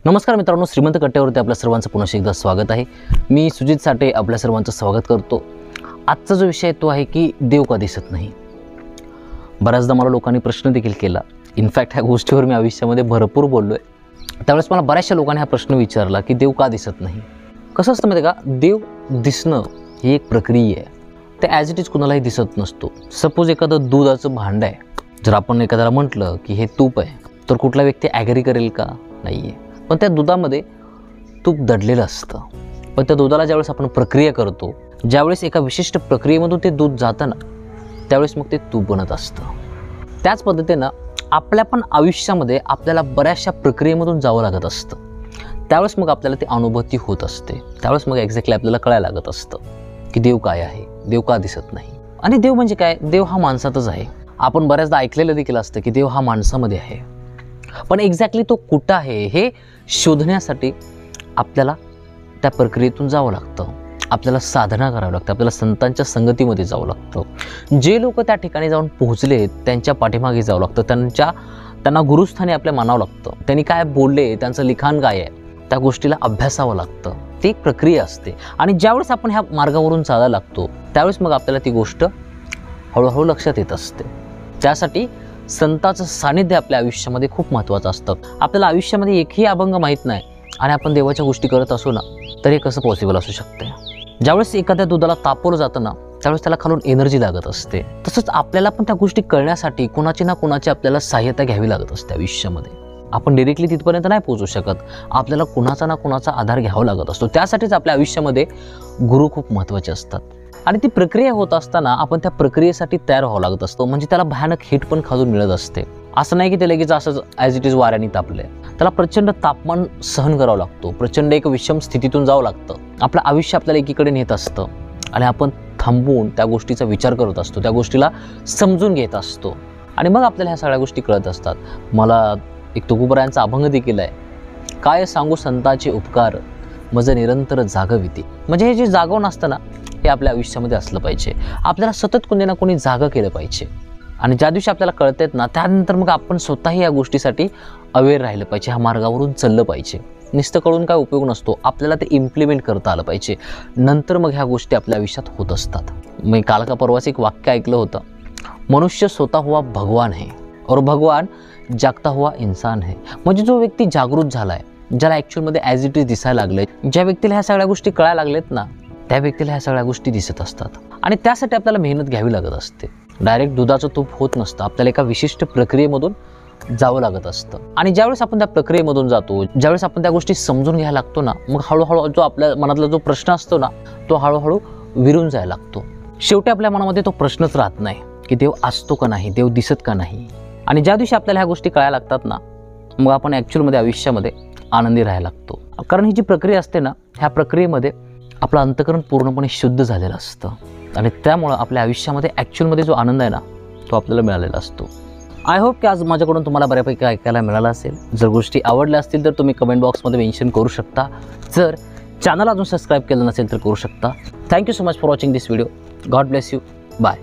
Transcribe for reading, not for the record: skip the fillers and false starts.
नमस्कार मित्रांनो, श्रीमंत कट्ट्यावरती आपल्या सर्वांचं पुन्हा एकदा स्वागत आहे। मी सुजित साठे आपल्या सर्वांचं स्वागत करतो। आजचा जो विषय तो आहे की देव का दिसत नाही। बऱ्याचदा मला लोकांनी प्रश्न देखील केला। इनफॅक्ट ह्या गोष्टीवर मी आयुष्यामध्ये भरपूर बोललोय। त्यावेळेस मला बऱ्याचशा लोकांनी हा प्रश्न विचारला की देव का दिसत नाही। कसं असतं माहिती का, देव दिसणं ही एक प्रक्रिया आहे। ते ॲज इट इज कुणालाही दिसत नसतो। सपोज एखादं दुधाचं भांडं आहे, जर आपण एखाद्याला म्हटलं की हे तूप आहे, तर कुठला व्यक्ती ॲग्री करेल का? नाही आहे। पण त्या दुधामध्ये तूप दडलेलं असतं। पण त्या दुधाला ज्यावेळेस आपण प्रक्रिया करतो, ज्यावेळेस एका विशिष्ट प्रक्रियेमधून ते दूध जातं ना, त्यावेळेस मग ते तूप बनत असतं। त्याच पद्धतीनं आपल्या पण आयुष्यामध्ये आपल्याला बऱ्याचशा प्रक्रियेमधून जावं लागत असतं। त्यावेळेस मग आपल्याला ती अनुभूती होत असते। त्यावेळेस मग एक्झॅक्टली आपल्याला कळायला लागत असतं की देव काय आहे, देव का दिसत नाही। आणि देव म्हणजे काय? देव हा माणसातच आहे। आपण बऱ्याचदा ऐकलेलं देखील असतं की देव हा माणसामध्ये आहे। पण एक्झॅक्टली तो कुठं आहे हे शोधण्यासाठी आपल्याला त्या प्रक्रियेतून जावं लागतं। आपल्याला साधना करावी लागते। आपल्याला संतांच्या संगतीमध्ये जावं लागतं। जे लोक त्या ठिकाणी जाऊन पोहोचले त्यांच्या पाठीमागे जावं लागतं। त्यांना गुरुस्थानी आपल्या मानावं लागतं। त्यांनी काय बोलले, त्यांचं लिखाण काय आहे, त्या गोष्टीला अभ्यासावं लागतं। ती एक प्रक्रिया असते। आणि ज्यावेळेस आपण ह्या मार्गावरून चालायला लागतो, त्यावेळेस मग आपल्याला ती गोष्ट हळूहळू लक्षात येत असते। त्यासाठी संतांचं सानिध्य आपल्या आयुष्यामध्ये खूप महत्त्वाचं असतं। आपल्याला आयुष्यामध्ये एकही अभंग माहीत नाही आणि आपण देवाच्या गोष्टी करत असू ना, तर हे कसं पॉसिबल असू शकते? ज्यावेळेस एखाद्या दुधाला तापवलं जातं ना, त्यावेळेस त्याला खालून एनर्जी लागत असते। तसंच आपल्याला पण त्या गोष्टी कळण्यासाठी कोणाची ना कोणाची आपल्याला सहाय्यता घ्यावी लागत असते आयुष्यामध्ये। आपण डायरेक्टली तिथपर्यंत नाही पोहोचू शकत। आपल्याला कुणाचा ना कुणाचा आधार घ्यावा लागत असतो। त्यासाठीच आपल्या आयुष्यामध्ये गुरु खूप महत्त्वाचे असतात। आणि ती प्रक्रिया होत असताना आपण त्या प्रक्रियेसाठी तयार व्हावं लागत असतो। म्हणजे त्याला भयानक हिट पण खालून मिळत असते। असं नाही की ते लगेच असंच ॲज इट इज वाऱ्याने तापले। त्याला प्रचंड तापमान सहन करावं लागतो। प्रचंड एक विषम स्थितीतून जावं लागतं। आपलं आयुष्य आपल्याला एकीकडे नेत असतं आणि आपण थांबून त्या गोष्टीचा विचार करत असतो, त्या गोष्टीला समजून घेत असतो। आणि मग आपल्याला ह्या सगळ्या गोष्टी कळत असतात। मला एक तुकोबरायांचा अभंग देखील आहे, काय सांगू संतांचे उपकार मज निरंतर जागविती। म्हणजे हे जे जागवण असतं ना, हे आपल्या आयुष्यामध्ये असलं पाहिजे। आपल्याला सतत कोणी ना कोणी जागा केलं पाहिजे। आणि ज्या दिवशी आपल्याला कळतात ना, त्यानंतर मग आपण स्वतःही या गोष्टीसाठी अवेअर राहिलं पाहिजे। ह्या मार्गावरून चाललं पाहिजे। नुसतं कळून काय उपयोग नसतो, आपल्याला ते इम्प्लिमेंट करता आलं पाहिजे। नंतर मग ह्या गोष्टी आपल्या आयुष्यात होत असतात। मी काल का परवाच एक वाक्य ऐकलं होतं, मनुष्य स्वतः हुआ भगवान है और भगवान जागता हुआ इंसान है। म्हणजे जो व्यक्ती जागृत झालाय, ज्याला ॲक्च्युअलमध्ये ॲज इट इज दिसायला लागले, ज्या व्यक्तीला ह्या सगळ्या गोष्टी कळायला लागलेत ना, त्या व्यक्तीला ह्या सगळ्या गोष्टी दिसत असतात। आणि त्यासाठी आपल्याला मेहनत घ्यावी लागत असते। डायरेक्ट दुधाचं तूप होत नसतं। आपल्याला एका विशिष्ट प्रक्रियेमधून जावं लागत असतं। आणि ज्यावेळेस आपण त्या प्रक्रियेमधून जातो, ज्यावेळेस आपण त्या गोष्टी समजून घ्यायला लागतो ना, मग हळूहळू जो आपल्या मनातला जो प्रश्न असतो ना, तो हळूहळू विरून जायला लागतो। शेवटी आपल्या मनामध्ये तो प्रश्नच राहत नाही की देव असतो का नाही, देव दिसत का नाही। आणि ज्या दिवशी आपल्याला ह्या गोष्टी कळायला लागतात ना, मग आपण ॲक्च्युअलमध्ये आयुष्यामध्ये आनंदी राहायला लागतो। कारण ही जी प्रक्रिया असते ना, ह्या प्रक्रियेमध्ये आपलं अंतःकरण पूर्णपणे शुद्ध झालेलं असतं। आणि त्यामुळं आपल्या आयुष्यामध्ये ॲक्च्युअलमध्ये जो आनंद आहे ना, तो आपल्याला मिळालेला असतो। आय होप की आज माझ्याकडून तुम्हाला बऱ्यापैकी ऐकायला मिळालं असेल। जर गोष्टी आवडल्या असतील तर तुम्ही कमेंट बॉक्समध्ये मेन्शन करू शकता। जर चॅनल अजून सबस्क्राईब केलं नसेल तर करू शकता। Thank you so much for watching this video. God bless you. Bye.